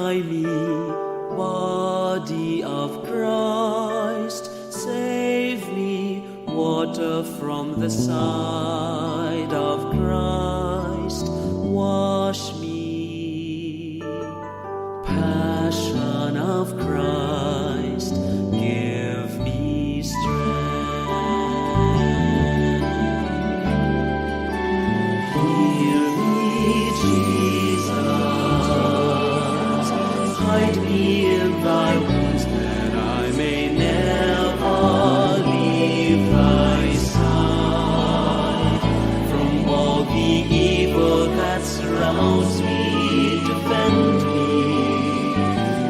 Deny me, body of Christ, save me, water from the side of Christ, wash me, passion of Christ, give me strength. Hear me, Jesus, hide me in thy wounds, that I may never leave thy side. From all the evil that surrounds me, defend me.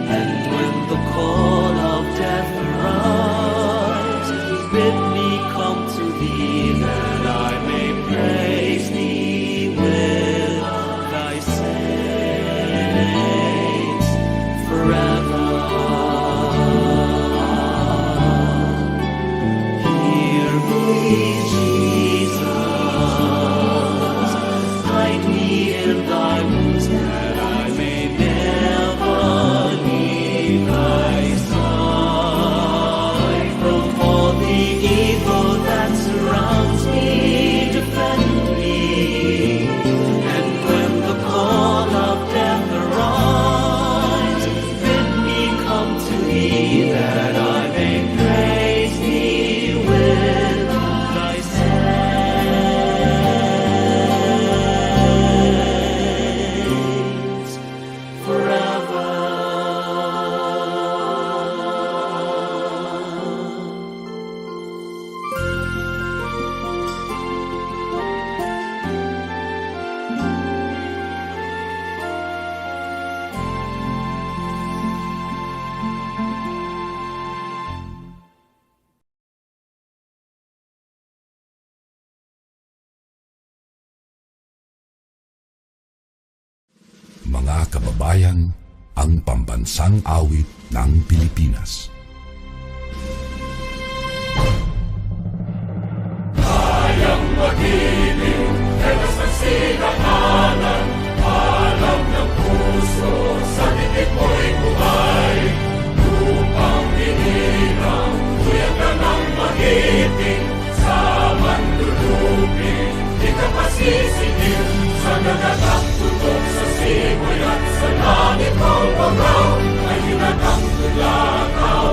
And when the call of death arrives, bid me come to thee, that I may praise thee with thy saints forever. Hear me, Jesus, hide me in thy wounds, that I may never leave thy side. From all the evil that surrounds me, defend me. And when the call of death arrives, bid me come to thee, that I may praise thee with thy saints forever. Mga kababayan, ang pambansang awit ng Pilipinas. Kayang mag-ibig, telas ng sinakanan, alam ng puso, sa titik mo'y buhay. Lupang binirang, tuyag ka ng magiting, sa manlulupin, di ka pasisingil, sa nagatak tutok sa simoy at sa langit mong pangaw, ay hinatang tulakaw,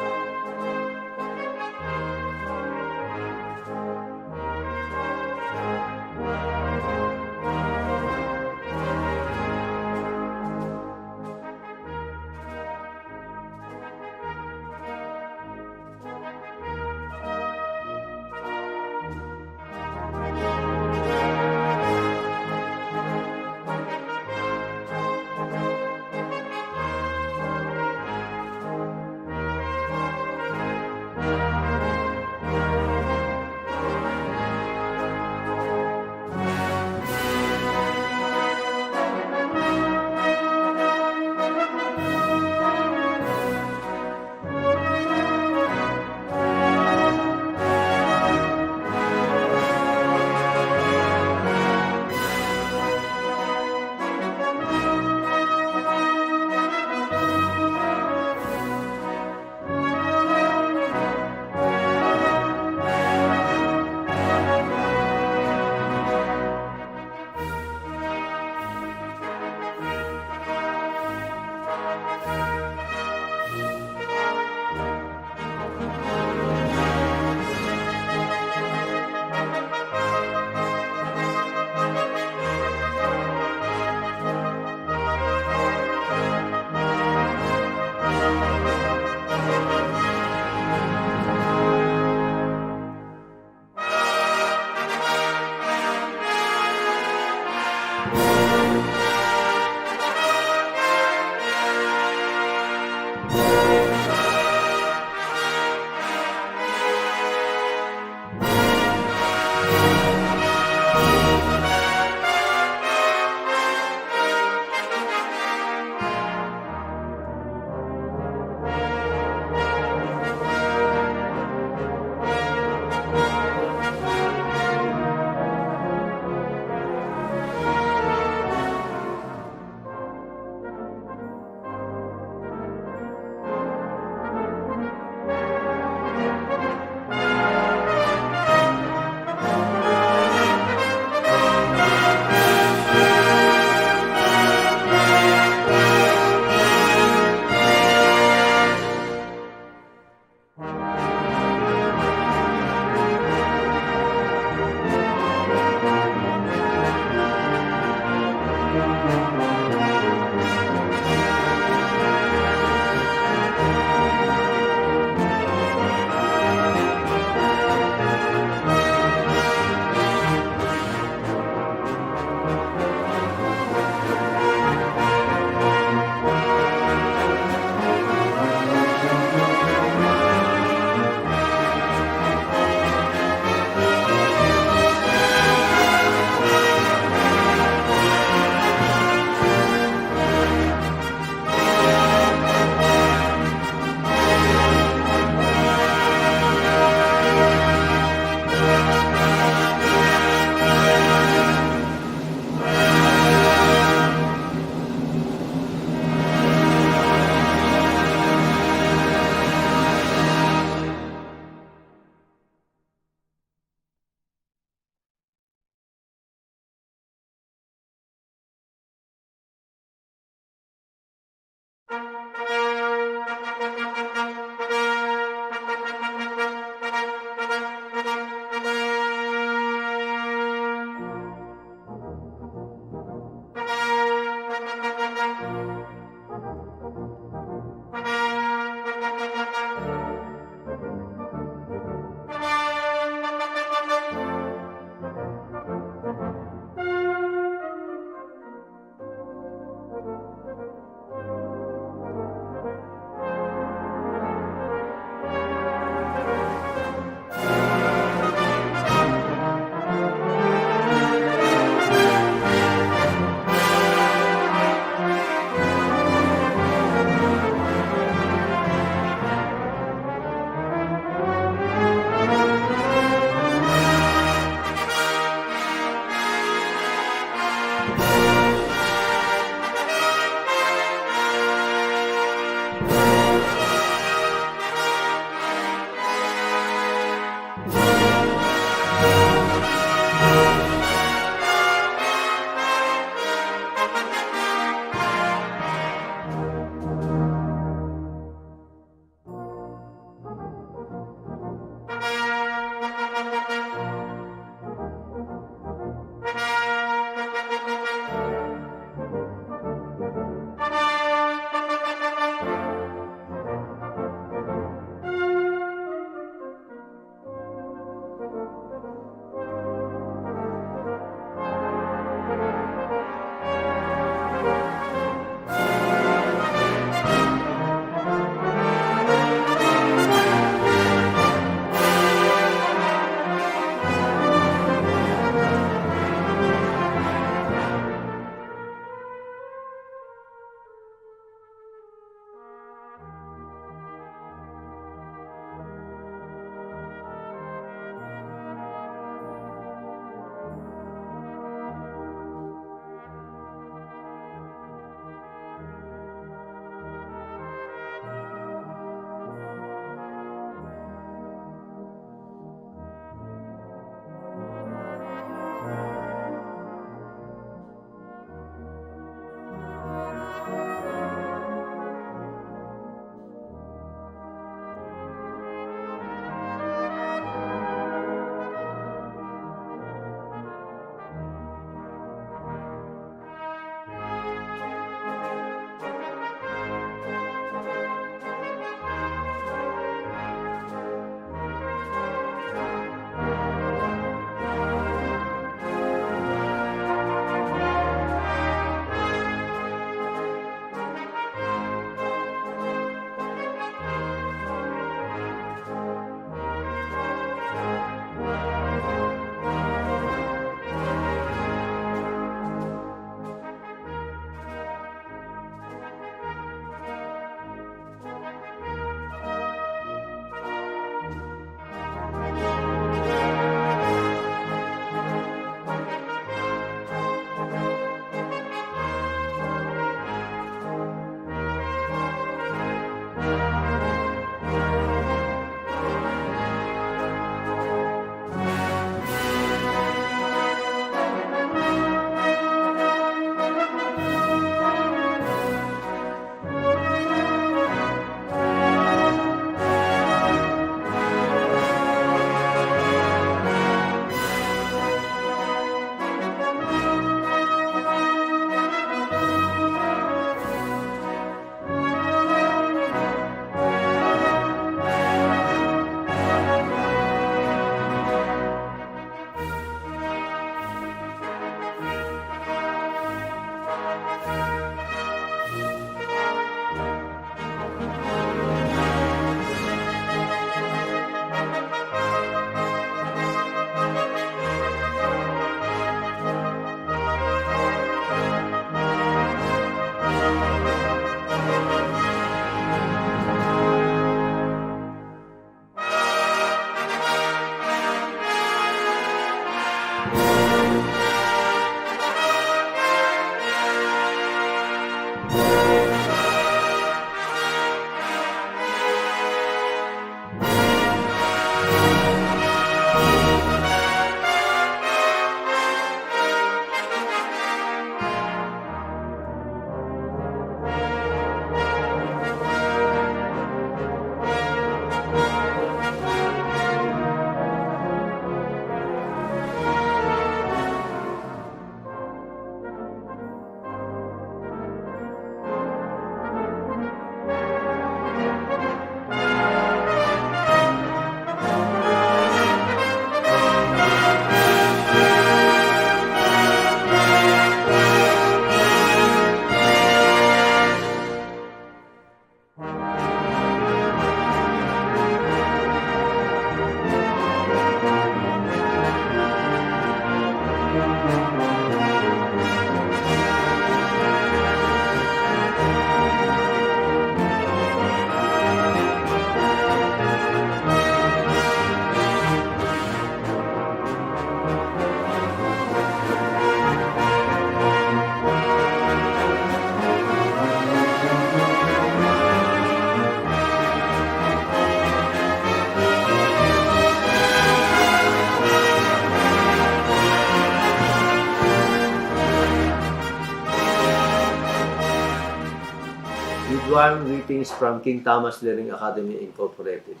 warm greetings from King Thomas Learning Academy Incorporated.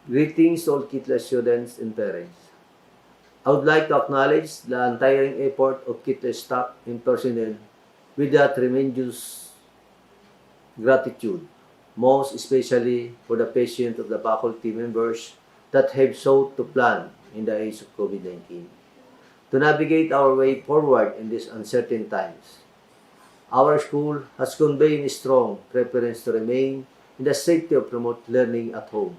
Greetings to all KTLA students and parents. I would like to acknowledge the untiring effort of KTLA staff and personnel with that tremendous gratitude, most especially for the patience of the faculty members that have sought to plan in the age of COVID-19 to navigate our way forward in these uncertain times. Our school has conveyed a strong preference to remain in the safety of remote learning at home.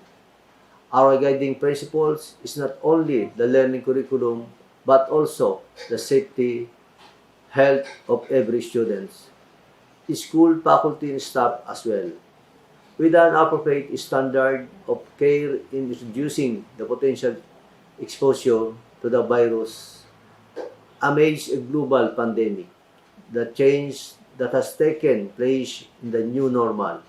Our guiding principles is not only the learning curriculum, but also the safety, health of every student, school faculty and staff as well, with an appropriate standard of care in reducing the potential exposure to the virus amidst a global pandemic. The change that has taken place in the new normal.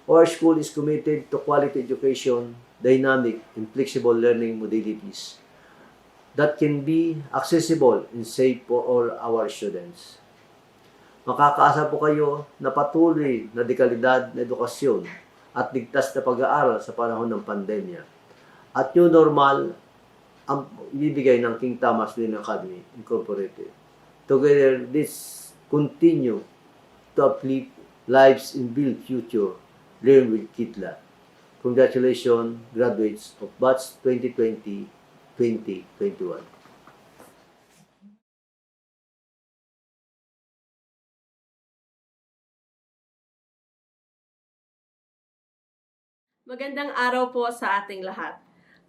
Our school is committed to quality education, dynamic and flexible learning modalities that can be accessible and safe for all our students. Makakaasa po kayo na patuloy na dekalidad na edukasyon at ligtas na pag-aaral sa panahon ng pandemya. At new normal ang ibibigay ng King Thomas Learning Academy Incorporated. Together, this continue to uplift lives and build future. Learn with KTLA. Congratulations, graduates of Batch 2020-2021. Magandang araw po sa ating lahat.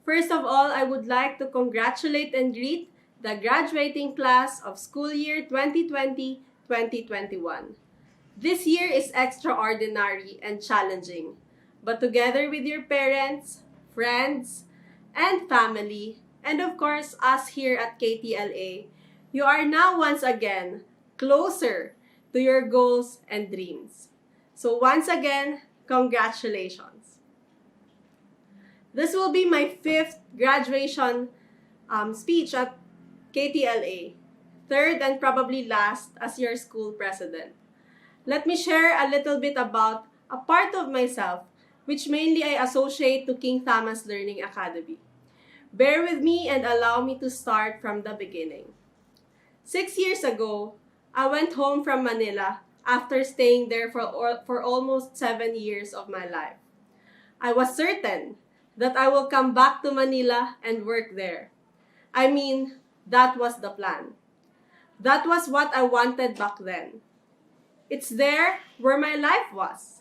First of all, I would like to congratulate and greet the graduating class of school year 2020-2021. This year is extraordinary and challenging, but together with your parents, friends, and family, and of course us here at KTLA, you are now once again closer to your goals and dreams. So once again, congratulations. This will be my 5th graduation speech at KTLA, 3rd and probably last as your school president. Let me share a little bit about a part of myself which mainly I associate to King Thomas Learning Academy. Bear with me and allow me to start from the beginning. 6 years ago, I went home from Manila after staying there for almost 7 years of my life. I was certain that I will come back to Manila and work there. I mean, that was the plan. That was what I wanted back then. It's there where my life was.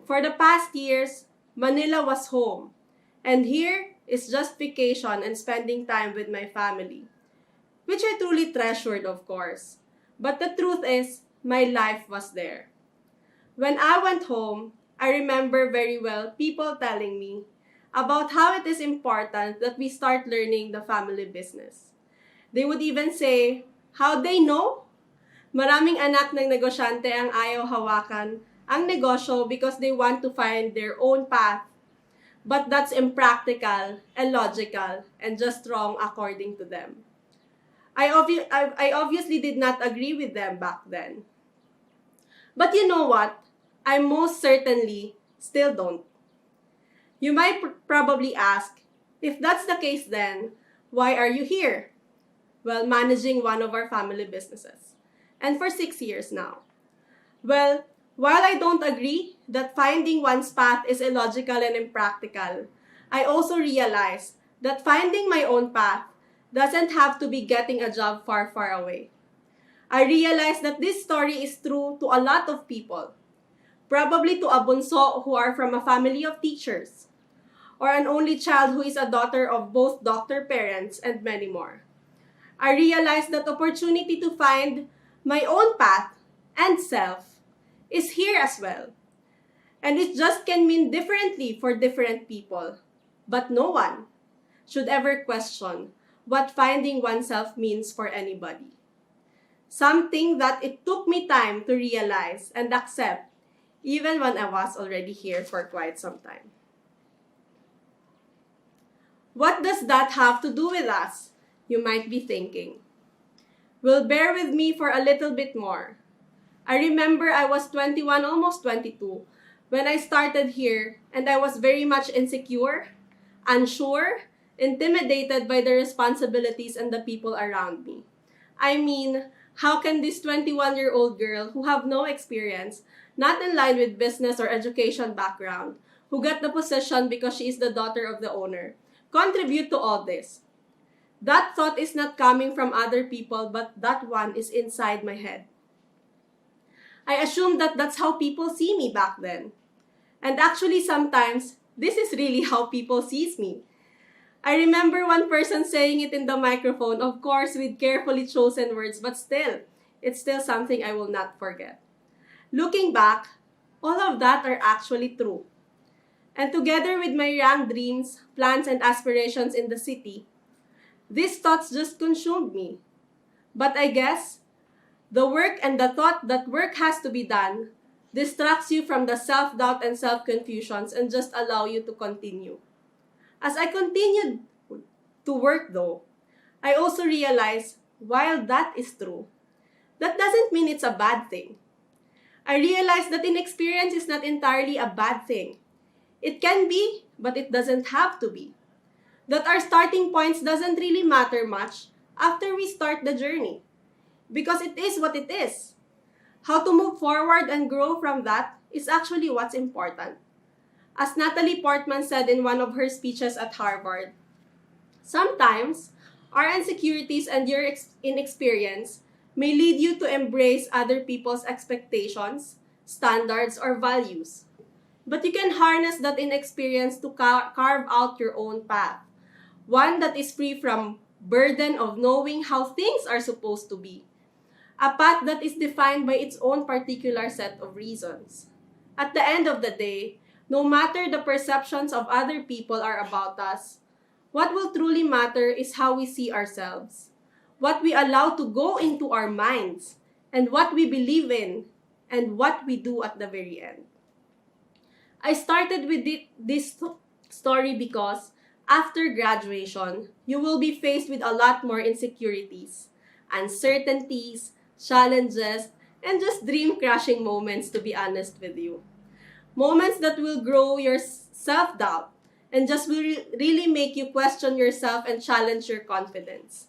For the past years, Manila was home. And here is just vacation and spending time with my family, which I truly treasured, of course. But the truth is, my life was there. When I went home, I remember very well people telling me about how it is important that we start learning the family business. They would even say, how they know? Maraming anak ng negosyante ang ayaw hawakan ang negosyo because they want to find their own path. But that's impractical, illogical, and just wrong according to them. I obviously did not agree with them back then. But you know what? I most certainly still don't. You might probably ask, if that's the case then, why are you here? Well, managing one of our family businesses. And for 6 years now. Well, while I don't agree that finding one's path is illogical and impractical, I also realize that finding my own path doesn't have to be getting a job far, far away. I realize that this story is true to a lot of people. Probably to a bunso who are from a family of teachers, or an only child who is a daughter of both doctor parents, and many more. I realized that opportunity to find my own path and self is here as well. And it just can mean differently for different people. But no one should ever question what finding oneself means for anybody. Something that it took me time to realize and accept even when I was already here for quite some time. What does that have to do with us? You might be thinking. Well, bear with me for a little bit more. I remember I was 21, almost 22, when I started here and I was very much insecure, unsure, intimidated by the responsibilities and the people around me. I mean, how can this 21-year-old girl who have no experience, not in line with business or education background, who got the position because she is the daughter of the owner, contribute to all this? That thought is not coming from other people, but that one is inside my head. I assumed that that's how people see me back then. And actually sometimes, this is really how people sees me. I remember one person saying it in the microphone, of course with carefully chosen words, but still, it's still something I will not forget. Looking back, all of that are actually true. And together with my young dreams, plans, and aspirations in the city, these thoughts just consumed me. But I guess, the work and the thought that work has to be done distracts you from the self-doubt and self-confusions and just allow you to continue. As I continued to work though, I also realized while that is true, that doesn't mean it's a bad thing. I realized that inexperience is not entirely a bad thing. It can be, but it doesn't have to be. That our starting points doesn't really matter much after we start the journey. Because it is what it is. How to move forward and grow from that is actually what's important. As Natalie Portman said in one of her speeches at Harvard, sometimes our insecurities and your inexperience may lead you to embrace other people's expectations, standards, or values. But you can harness that inexperience to carve out your own path, one that is free from burden of knowing how things are supposed to be, a path that is defined by its own particular set of reasons. At the end of the day, no matter the perceptions of other people are about us, what will truly matter is how we see ourselves, what we allow to go into our minds, and what we believe in, and what we do at the very end. I started with this story because after graduation, you will be faced with a lot more insecurities, uncertainties, challenges, and just dream-crushing moments, to be honest with you. Moments that will grow your self-doubt and just will really make you question yourself and challenge your confidence.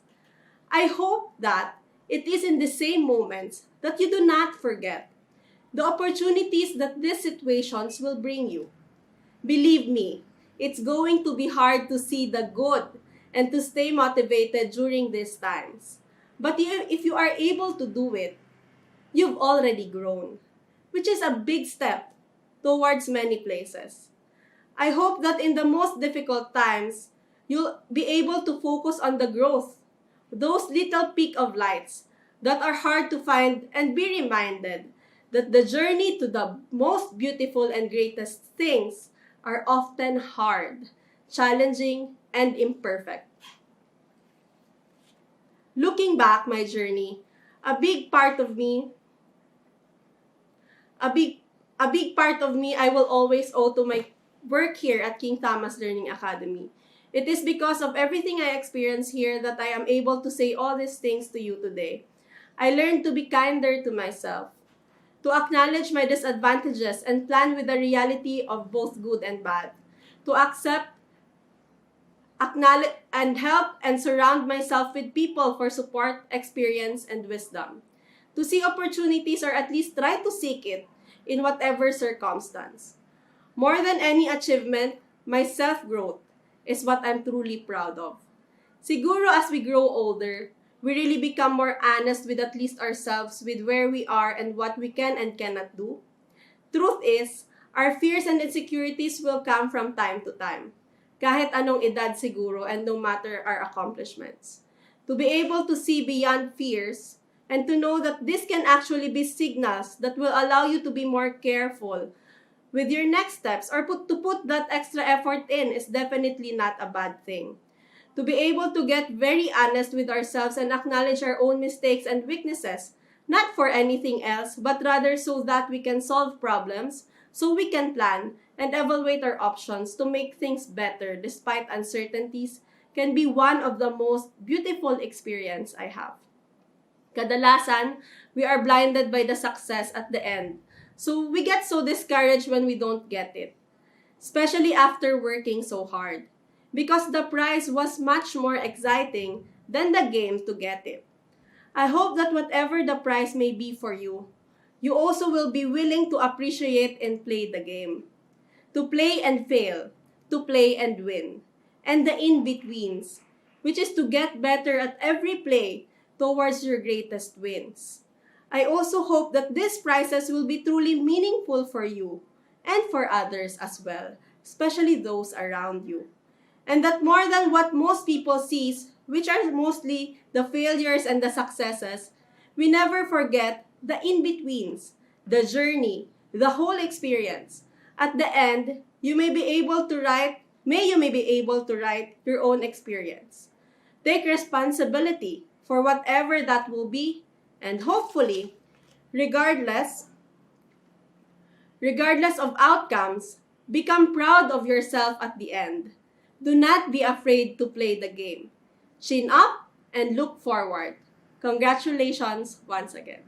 I hope that it is in the same moments that you do not forget the opportunities that these situations will bring you. Believe me, it's going to be hard to see the good and to stay motivated during these times. But if you are able to do it, you've already grown, which is a big step towards many places. I hope that in the most difficult times, you'll be able to focus on the growth, those little peak of lights that are hard to find, and be reminded that the journey to the most beautiful and greatest things are often hard, challenging, and imperfect. Looking back my journey, a big part of me I will always owe to my work here at King Thomas Learning Academy. It is because of everything I experienced here that I am able to say all these things to you today. I learned to be kinder to myself, to acknowledge my disadvantages and plan with the reality of both good and bad, to accept, acknowledge, and help and surround myself with people for support, experience, and wisdom, to see opportunities or at least try to seek it in whatever circumstance. More than any achievement, my self-growth is what I'm truly proud of. Siguro as we grow older, we really become more honest with at least ourselves, with where we are and what we can and cannot do. Truth is, our fears and insecurities will come from time to time, kahit anong edad siguro and no matter our accomplishments. To be able to see beyond fears and to know that this can actually be signals that will allow you to be more careful with your next steps, or to put that extra effort in, is definitely not a bad thing. To be able to get very honest with ourselves and acknowledge our own mistakes and weaknesses, not for anything else, but rather so that we can solve problems, so we can plan and evaluate our options to make things better despite uncertainties, can be one of the most beautiful experience I have. Kadalasan, we are blinded by the success at the end, So we get so discouraged when we don't get it, especially after working so hard, because the prize was much more exciting than the game to get it. I hope that whatever the prize may be for you, you also will be willing to appreciate and play the game. To play and fail, to play and win, and the in-betweens, which is to get better at every play towards your greatest wins. I also hope that these prizes will be truly meaningful for you and for others as well, especially those around you. And that more than what most people sees, which are mostly the failures and the successes, we never forget the in-betweens, the journey, the whole experience. At the end, you may be able to write your own experience. Take responsibility for whatever that will be, and hopefully, regardless of outcomes, become proud of yourself at the end. Do not be afraid to play the game. Chin up and look forward. Congratulations once again.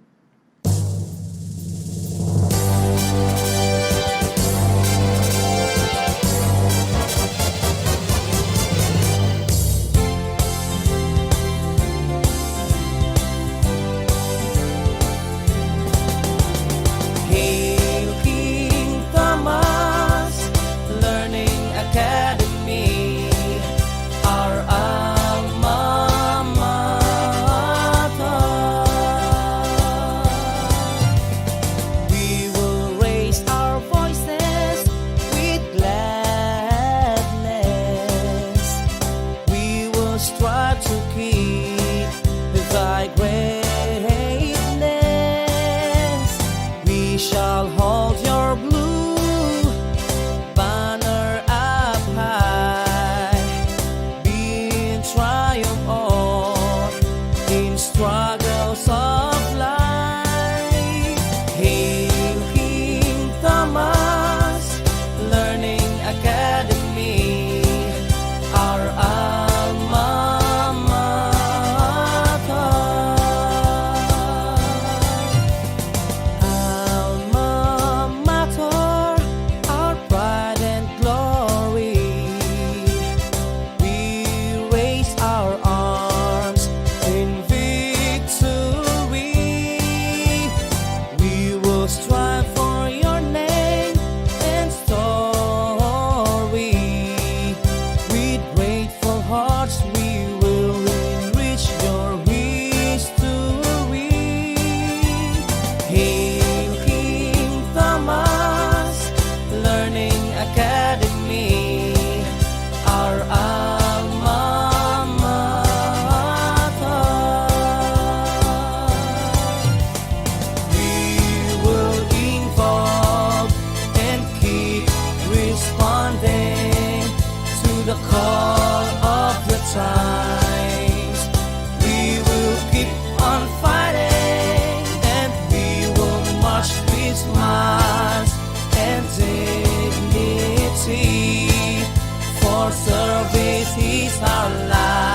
Hail King Thomas Learning Academy, our alma mater. We will raise our voices with gladness. We will strive to keep thy greatness. We shall hold your blue banner up high, be in triumph or in struggles of life. Hail King Thomas Learning Academy, our alma mater. Alma mater, our pride and glory. We raise our arms in victory. We will strive for your name and story. With grateful hearts we will enrich your history. Hail King Thomas Learning Academy, our alma mater. We will evolve and keep responding to the call of the times. We will keep on fighting, and we will march with smiles and dignity. For service is our life.